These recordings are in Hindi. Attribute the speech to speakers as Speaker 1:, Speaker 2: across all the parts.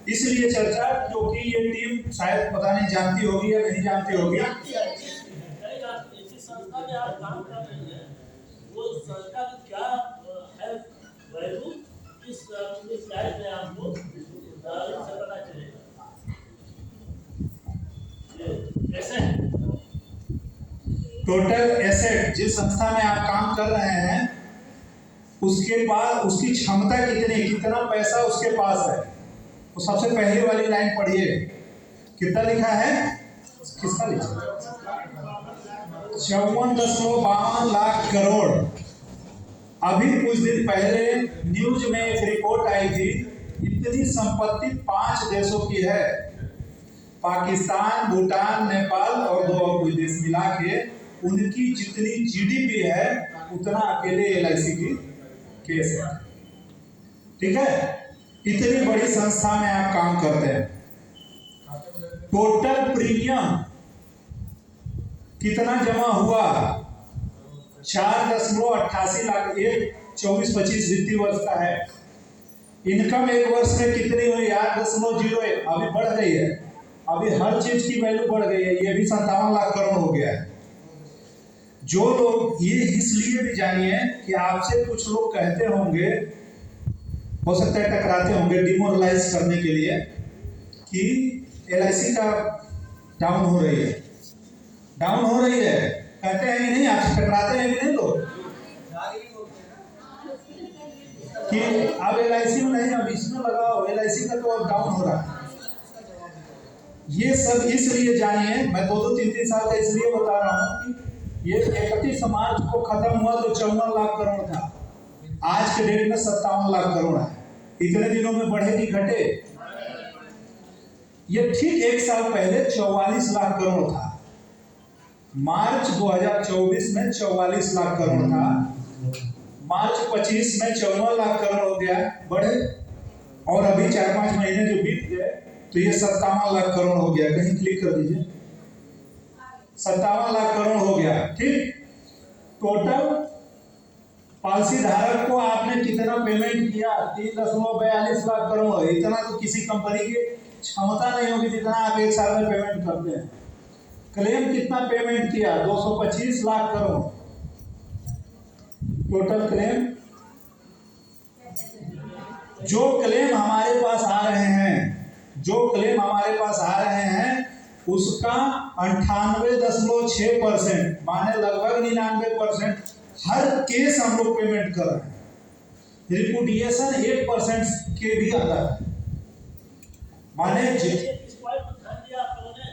Speaker 1: इसलिए चर्चा, क्योंकि ये टीम शायद पता नहीं जानती होगी या नहीं जानती होगी।
Speaker 2: ऐसी संस्था में आप काम कर रही हैं, वो संस्था की क्या है वैल्यू, इस स्लाइड में आपको से पता चलेगा। कैसे
Speaker 1: टोटल एसेट जिस संस्था में आप काम कर रहे हैं उसके पास उसकी क्षमता कितनी, कितना पैसा उसके पास है, तो सबसे पहली वाली लाइन पढ़िए, कितना लिखा है, किसका लिखा है, 54.52 लाख करोड़। अभी कुछ दिन पहले न्यूज में एक रिपोर्ट आई थी, इतनी संपत्ति 5 देशों की है, पाकिस्तान, भूटान, नेपाल और 2 और कोई देश मिला के उनकी जितनी जीडीपी है उतना अकेले एलआईसी की केस है। ठीक है, इतनी बड़ी संस्था में आप काम करते हैं। टोटल प्रीमियम कितना जमा हुआ, 4.88 लाख, एक 24-25 वित्तीय वर्ष का है। इनकम एक वर्ष में कितनी हुई, 8.01, अभी बढ़ गई है, अभी हर चीज की वैल्यू बढ़ गई है, ये भी 57 लाख करोड़ हो गया है। जो लोग ये इसलिए भी जानिए कि आपसे कुछ लोग कहते होंगे, हो सकता है टकराते होंगे डिमोरलाइज करने के लिए, कि एलआईसी का डाउन हो रही है, डाउन हो रही है, कहते हैं कि नहीं, आपसे टकराते हैं कि नहीं लोग, कि अब एलआईसी में नहीं, अब इसमें लगाओ, एलआईसी का तो अब डाउन हो रहा है। ये सब इसलिए जानिए, मैं 2-2, 3-3 साल का इसलिए बता रहा हूँ कि ये 31 मार्च को खत्म हुआ तो 54 लाख करोड़ था, आज के डेट में 57 लाख करोड़ है। इतने दिनों में बढ़े कि घटे? ये ठीक एक साल पहले 44 लाख करोड़ था, मार्च 2024 में 44 लाख करोड़ था, मार्च 25 में 54 लाख करोड़ हो गया, बढ़े। और अभी 4-5 महीने जो बीत गए तो ये 57 लाख करोड़ हो गया, कहीं क्लिक कर दीजिए, 57 लाख करोड़ हो गया। ठीक, टोटल पॉलिसी धारक को आपने कितना पेमेंट किया, 3.42 लाख करोड़। इतना तो किसी कंपनी की क्षमता नहीं होगी जितना आप एक साल में पेमेंट करते हैं। क्लेम कितना पेमेंट किया, 225 लाख करोड़ टोटल क्लेम। जो क्लेम हमारे पास आ रहे हैं, जो क्लेम हमारे पास आ रहे हैं उसका 98.6%, माने लगभग 99% हर केस हम लोग पेमेंट कर रहे हैं। रिपुडिएशन 1% के भी आता है, माने
Speaker 2: इस पॉइंट पर ध्यान दिया आप लोगों ने,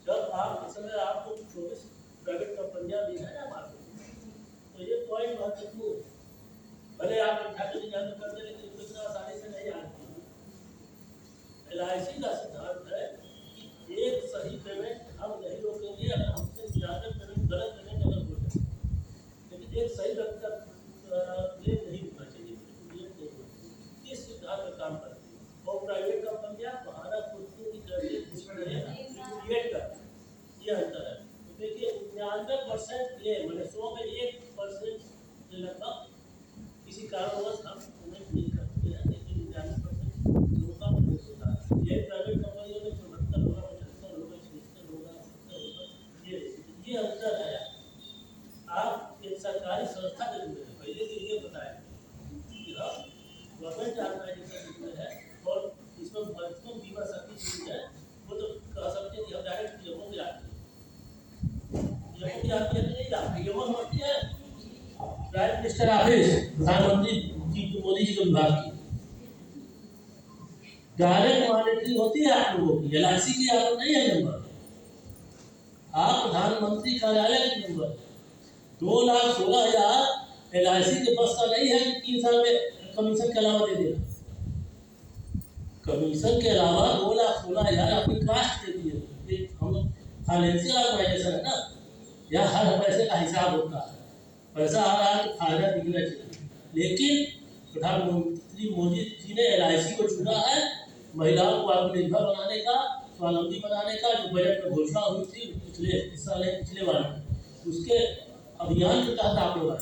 Speaker 2: जब आप इस समय आपको 24 प्राइवेट कंपनियां भी है ना मार्केट, तो ये पॉइंट महत्वपूर्ण, भले आप उठाकर निकाल करते लेकिन इतना आसानी से नहीं आती। एलआईसी का सिद्धांत है कि एक सही पेमेंट हम नहीं रोकेंगे, अगर हमसे ज्यादा पेमेंट, गलत पेमेंट अगर हो जाए, लेकिन एक सही व्यक्ति का क्लेम नहीं होना चाहिए। इस सिद्धांत पर काम करती है और प्राइवेट कंपनियां बहाना खुद की क्रिएट करती, ये अंतर है। तो देखिए 99% क्लेम, मैंने 100 में 1% लगभग किसी कारणवश हम पेमेंट नहीं करते हैं, लेकिन 99% लोगों का पेमेंट होता है। ये प्राइवेट कंपनियों में 74 होगा, 75 होगा, 76 होगा, 70 होगा, ये अंतर है। आप एक सरकारी संस्था से जुड़े हैं, पहले तो ये बताएं कि हम गवर्नमेंट ऑर्गेनाइजेशन में है और इसमें महत्वपूर्ण बीमा शक्ति चीज है, वो तो कह सकते हैं कि हम डायरेक्ट पीएमओ में आते हैं, पीएमओ में आते हैं नहीं आते, पीएमओ होती है प्राइम मिनिस्टर ऑफिस, प्रधानमंत्री जी मोदी जी के विभाग की डायरेक्ट मॉनिटरिंग होती है आप लोगों की। एलआईसी की आप नहीं है मेंबर, आप प्रधानमंत्री कार्यालय के मेंबर। 2,16,000 एलआईसी के बस का नहीं है कि 3 साल में कमीशन के अलावा दे देगा। कमीशन के अलावा 2,16,000 अपनी कास्ट देती है। हम फाइनेंशियल ऑर्गेनाइजेशन है ना, यहाँ हर पैसे का हिसाब होता है, पैसा आ रहा है तो फायदा दिखना चाहिए। लेकिन प्रधानमंत्री मोदी जी ने एलआईसी को चुना है महिलाओं को आत्मनिर्भर बनाने का, स्वावलंबी बनाने का, जो बजट में घोषणा हुई थी पिछले बार, उसके अभियान के तहत आप लोग आए।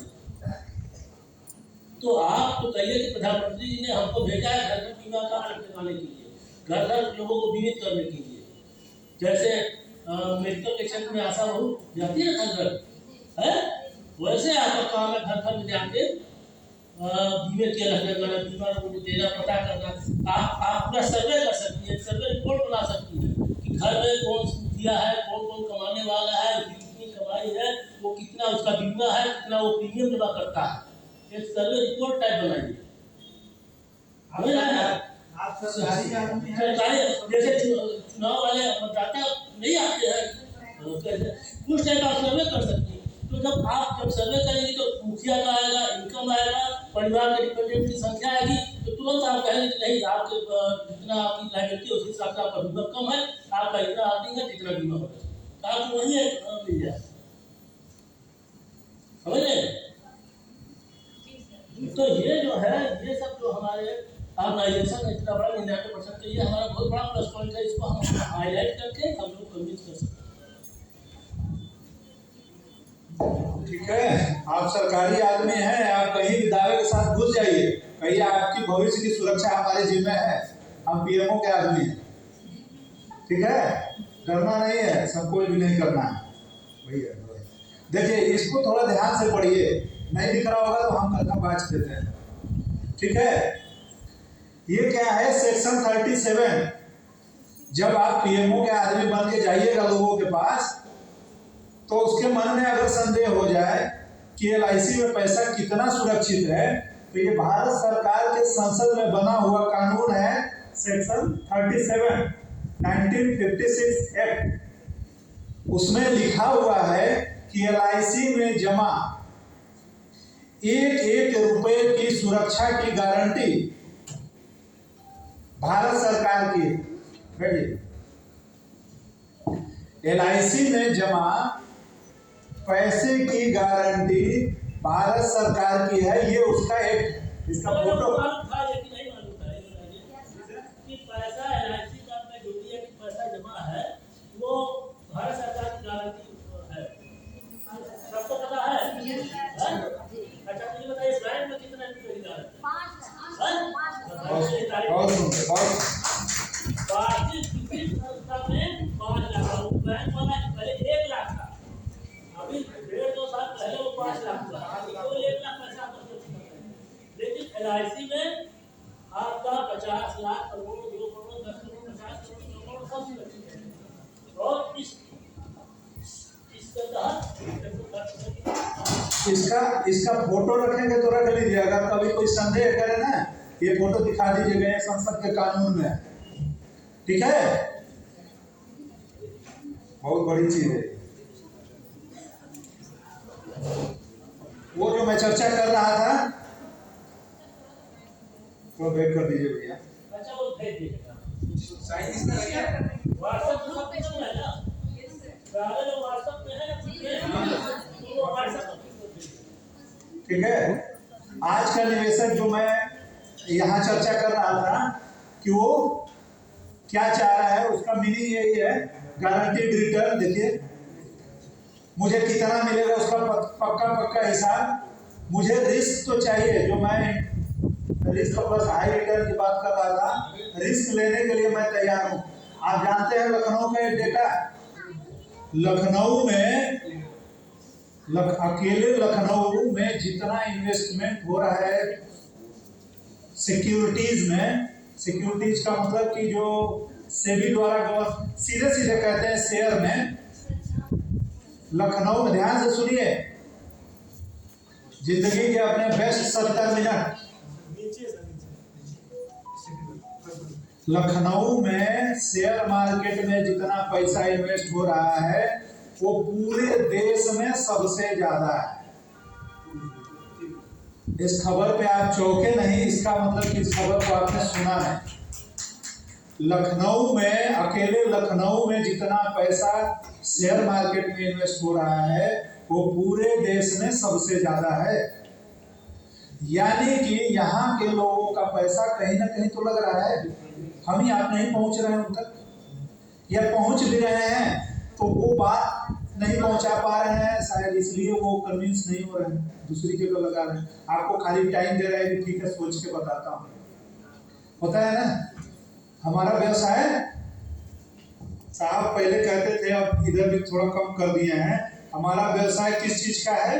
Speaker 2: तो आप तो कहिए कि प्रधानमंत्री जी ने हमको भेजा है घर घर बीमा कार्ड लगाने के लिए, घर घर लोगों को बीमित करने के लिए। जैसे मेडिकल के क्षेत्र में आशा बहू जाती है घर घर, है वैसे आपका काम है घर घर में जाके बीमे किया रहना, बीमा को देना, पता करना। आप अपना सर्वे कर सकती है, सर्वे रिपोर्ट बना सकती है कि घर में कौन मुखिया है, कौन कौन कमाने वाला है, उसकी कितनी कमाई है, वो कितना उसका बीमा है, कितना वो प्रीमियम जमा करता है। एक सर्वे रिपोर्ट टाइप बनाइए।
Speaker 1: आप सरकारी आदमी हैं।
Speaker 2: सरकारी जैसे चुनाव वाले मतदाता नहीं आते हैं, उस टाइप आप सर्वे कर सकती हैं। तो जब सर्वे करेंगे तो मुखिया का आएगा, इनकम आएगा, परिवार के डिपेंडेंट की संख्या आएगी, तो तुरंत आप कहेंगे कि नहीं आपके जितना आपकी लाइबिलिटी उस हिसाब से आपका बीमा कम है, आपका इतना अर्निंग है, कितना बीमा होगा, तो आपको वही मिल जाए। समझ रहे? तो ये जो है, ये सब जो हमारे ऑर्गेनाइजेशन है इतना बड़ा 99% का, ये हमारा बहुत बड़ा प्लस पॉइंट है। इसको हम हाईलाइट करके हम लोग कन्विंस कर सकते हैं।
Speaker 1: ठीक है, आप सरकारी आदमी हैं, आप कहीं भी दावे के साथ घुस जाइए, कहिए आपकी भविष्य की सुरक्षा हमारे जिम्मे है, हम पीएमओ के आदमी हैं। ठीक है, डरना नहीं है, सब कोई भी नहीं करना है भैया। देखिए इसको थोड़ा ध्यान से पढ़िए, नहीं दिख रहा होगा तो हम कथा बात देते हैं। ठीक है, ये क्या है सेक्शन 37। जब आप पीएमओ के आदमी बन के जाइएगा लोगों के पास, तो उसके मन में अगर संदेह हो जाए कि एलआईसी में पैसा कितना सुरक्षित है, तो ये भारत सरकार के संसद में बना हुआ कानून है सेक्शन 37 1956 एक्ट। उसमें लिखा हुआ है कि एलआईसी में जमा एक एक रुपए की सुरक्षा की गारंटी भारत सरकार की। बैठिए, एलआईसी में जमा पैसे की गारंटी भारत सरकार की है। ये उसका एक इसका फोटो
Speaker 2: कि पैसा एलआईसी का में जो भी पैसा जमा है वो भारत सरकार की गारंटी है, सबको पता है। अच्छा तो ये बताइए बैंक में कितना रुपए की गारंटी? 5 में 5 लाख। बैंक वाला पहले 1 लाख था, अभी 1.5-2 साल पहले वो 5 लाख था, तो 1 लाख पैसा आपको सुरक्षित है। लेकिन एलआईसी में आपका 50 लाख, करोड़, 2 करोड़, 10 करोड़, 50 करोड़ सब सुरक्षित है। और
Speaker 1: इसका फोटो रखेंगे तो रख लीजिए, अगर कभी कोई संदेह करे ना, ये फोटो दिखा दीजिएगा, ये संसद के कानून में। ठीक है, बहुत बड़ी चीज है। वो जो मैं चर्चा कर रहा था, वो वेट कर दीजिए भैया।
Speaker 2: अच्छा वो भेज दीजिएगा,
Speaker 1: साइन इसका लग गया,
Speaker 2: व्हाट्सएप पे सब है ना, सारे लोग व्हाट्सएप पे है, वो व्हाट्सएप।
Speaker 1: ठीक है। आज का निवेशक जो मैं यहाँ चर्चा कर रहा था कि वो क्या चाह रहा है, उसका मीनिंग यही है, गारंटीड रिटर्न। देखिए मुझे कितना मिलेगा उसका पक्का हिसाब। मुझे रिस्क तो चाहिए, जो मैं रिस्क प्लस हाई रिटर्न की बात कर रहा था, रिस्क लेने के लिए मैं तैयार हूँ। आप जानते हैं लखनऊ का एक डेटा, लखनऊ में अकेले लखनऊ में जितना इन्वेस्टमेंट हो रहा है सिक्योरिटीज में, सिक्योरिटीज का मतलब कि जो सेबी द्वारा सीधे सीधे कहते हैं शेयर में, लखनऊ में, ध्यान से सुनिए, जिंदगी के अपने बेस्ट 70 मिनट, लखनऊ में शेयर मार्केट में जितना पैसा इन्वेस्ट हो रहा है वो पूरे देश में सबसे ज्यादा है। इस खबर पे आप चौंके नहीं, इसका मतलब कि इस खबर को आपने सुना है। लखनऊ में, अकेले लखनऊ में जितना पैसा शेयर मार्केट में इन्वेस्ट हो रहा है वो पूरे देश में सबसे ज्यादा है। यानी कि यहाँ के लोगों का पैसा कहीं ना कहीं तो लग रहा है, हम ही आप नहीं पहुंच रहे हैं उन तक, या पहुंच भी रहे हैं तो वो बात नहीं पहुंचा पा रहे हैं, शायद इसलिए वो कन्विंस नहीं हो रहे हैं, दूसरी जगह लगा रहे हैं। आपको खाली टाइम दे रहे हैं कि ठीक है सोच के बताता हूँ। होता है ना, हमारा व्यवसाय साहब पहले कहते थे, अब इधर भी थोड़ा कम कर दिए हैं। हमारा व्यवसाय किस चीज का है?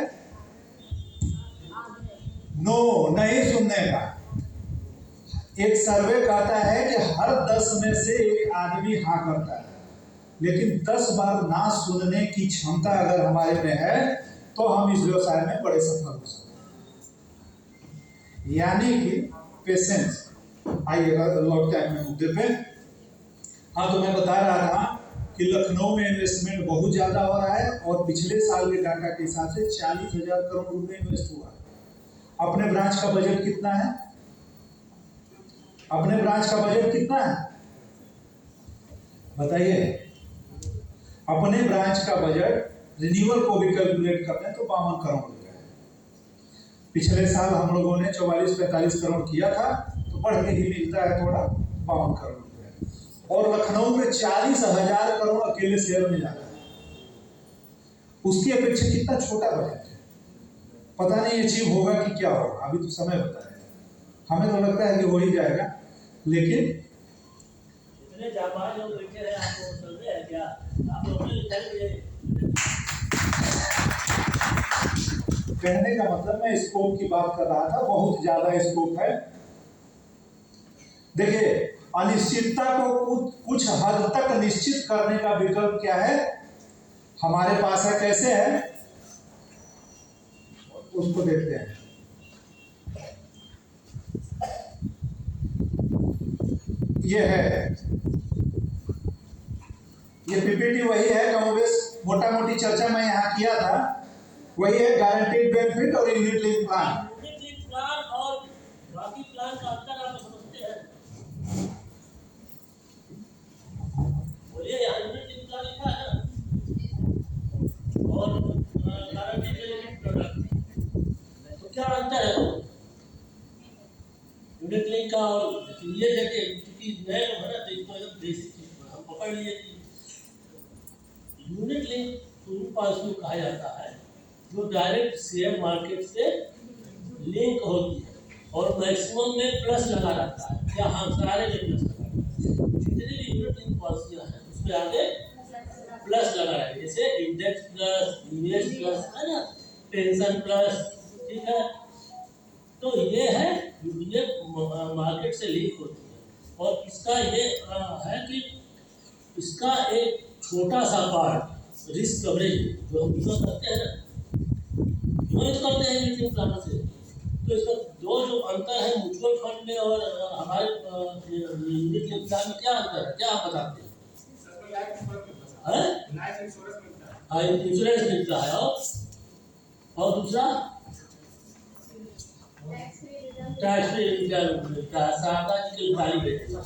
Speaker 1: नो, नहीं सुनने का। एक सर्वे कहता है कि हर 10 में से एक आदमी हाँ करता है, लेकिन 10 बार ना सुनने की क्षमता अगर हमारे में है तो हम इस व्यवसाय में बड़े सफल हो सकते हैं। यानी कि पेशेंस। आइएगा लौट के अपने मुद्दे पे। हाँ, तो मैं बता रहा था कि लखनऊ में इन्वेस्टमेंट बहुत ज्यादा हो रहा है और पिछले साल के डाटा के हिसाब से 40,000 करोड़ रुपए इन्वेस्ट हुआ है। अपने ब्रांच का बजट कितना है? अपने ब्रांच का बजट कितना है बताइए? अपने ब्रांच का बजट रिन्यूअल को भी कैलकुलेट करते हैं तो 52 करोड़ रुपए है। पिछले साल हम लोगों ने 44-45 करोड़ किया था, तो बढ़ के ही मिलता है थोड़ा 52 करोड़ रुपए। और लखनऊ में 40,000 करोड़ अकेले शेयर में जाता है। उसकी अपेक्षा कितना छोटा बजट है, पता नहीं अचीव होगा कि क्या होगा, अभी तो समय बताएगा। हमें तो लगता है कि हो ही जाएगा, लेकिन
Speaker 2: इतने जाबाज लोग बैठे हैं, आपको समझ है क्या? आप लोग
Speaker 1: कहने का मतलब मैं स्कोप की बात कर रहा था, बहुत ज्यादा स्कोप है। देखिए, अनिश्चितता को कुछ हद तक निश्चित करने का विकल्प क्या है हमारे पास है? कैसे है उसको देखते हैं। ये है, ये पीपीटी वही है, कमोबेश मोटा मोटी चर्चा मैं यहाँ किया था, वही है गारंटीड बेनिफिट और unit link plan.
Speaker 2: Unit link plan और बाकी प्लान का अंतर आप समझते हैं? बोलिए, यहाँ यूनिट लिंक प्लान लिखा है ना, और गारंटीड बेनिफिट प्रोडक्ट, तो क्या अंतर है? यूनिट लिंक का और ये देखिए, क्योंकि नए लोग है ना, तो इसको एकदम बेसिक हम पकड़ लिए कि यूनिट लिंक पॉलिसी कहा जाता है जो डायरेक्ट शेयर मार्केट से लिंक होती है और मैक्सिमम में प्लस लगा रहता है, या हम सारे में प्लस लगा रहता है। जितनी भी यूनिट लिंक पॉलिसियाँ हैं उसमें आगे प्लस लगा रहा है, जैसे इंडेक्स प्लस, निवेश प्लस है ना, पेंशन प्लस, ठीक है। तो ये है, ये मार्केट से लिंक होती है। और इसका ये है कि इसका एक छोटा सा पार्ट रिस्क कवरेज जो हम यूज करते हैं ना, यूज करते हैं यूनिट प्लान से, तो इसका जो अंतर है म्यूचुअल फंड में और हमारे यूनिट लिंक प्लान में क्या अंतर है, क्या आप बताते हैं? हाँ, इंश्योरेंस मिलता है, और दूसरा टैक्स फ्री रिटर्न मिलता है, सार्वजनिक निकाली बेचते हैं।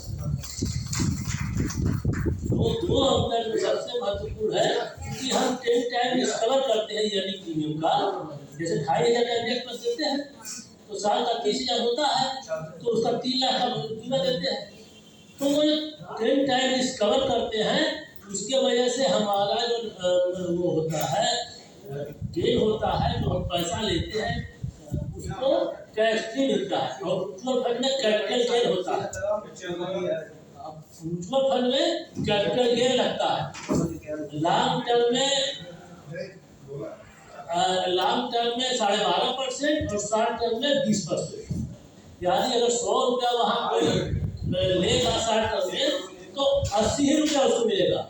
Speaker 2: वो दो अंतर में सबसे महत्वपूर्ण है कि हम 10 टाइम डिस्कवर करते हैं यानी प्रीमियम का, जैसे 2,500 का इंडेक्स पर देते हैं तो साल का 30,000 होता है, तो उसका 3 लाख का बीमा देते हैं। तो वो 10 टाइम डिस्कवर करते हैं, उसके वजह से हमारा जो वो होता है गेन होता है, जो हम पैसा लेते हैं उसको टैक्स फ्री मिलता है। और म्यूचुअल फंड में कैपिटल गेन होता है, म्यूचुअल फंड में कैपिटल गेन लगता है। लॉन्ग टर्म में 12.5% और शॉर्ट टर्म में 20%। यानी अगर 100 रुपया वहाँ कोई लेगा शॉर्ट टर्म में तो 80 ही रुपया उसको मिलेगा,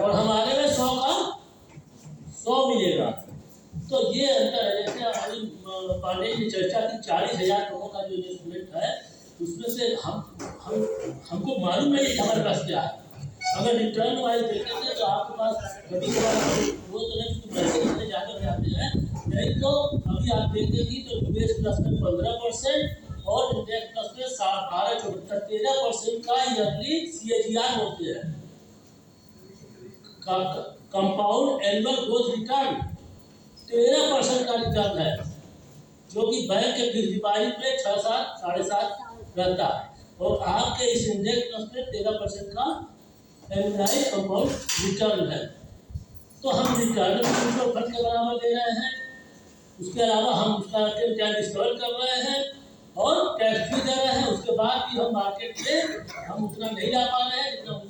Speaker 2: और हमारे में 100 का 100 मिलेगा। तो ये अंतर है। जैसे अभी पांडे जी ने चर्चा की 40,000 करोड़ का जो इन्वेस्टमेंट है, उसमें से हमको मालूम नहीं है हमारे पास क्या है। अगर रिटर्न वाइज देखेंगे तो आपके पास कभी वो तो नहीं, क्योंकि पैसे इतने ज़्यादा जाते हैं, नहीं तो अभी आप देखेंगे तो निवेश प्लस में 15% और इंडेक्स प्लस में 13% का ईयरली CAGR होते हैं, कंपाउंड एनुअल ग्रोथ रिटर्न 13% का रिटर्न है, जो कि बैंक के फिक्स डिपॉजिट में 6-7, 7.5 रहता है, और आपके इस इंडेक्स प्लस में 13% का एनुअलाइज्ड कंपाउंड रिटर्न है। तो हम रिटर्न उनको फंड के बराबर दे रहे हैं। उसके अलावा हम उसका क्या डिस्कवर कर रहे हैं और टैक्स भी दे रहे हैं। उसके बाद भी हम मार्केट में हम उतना नहीं ला पा रहे हैं।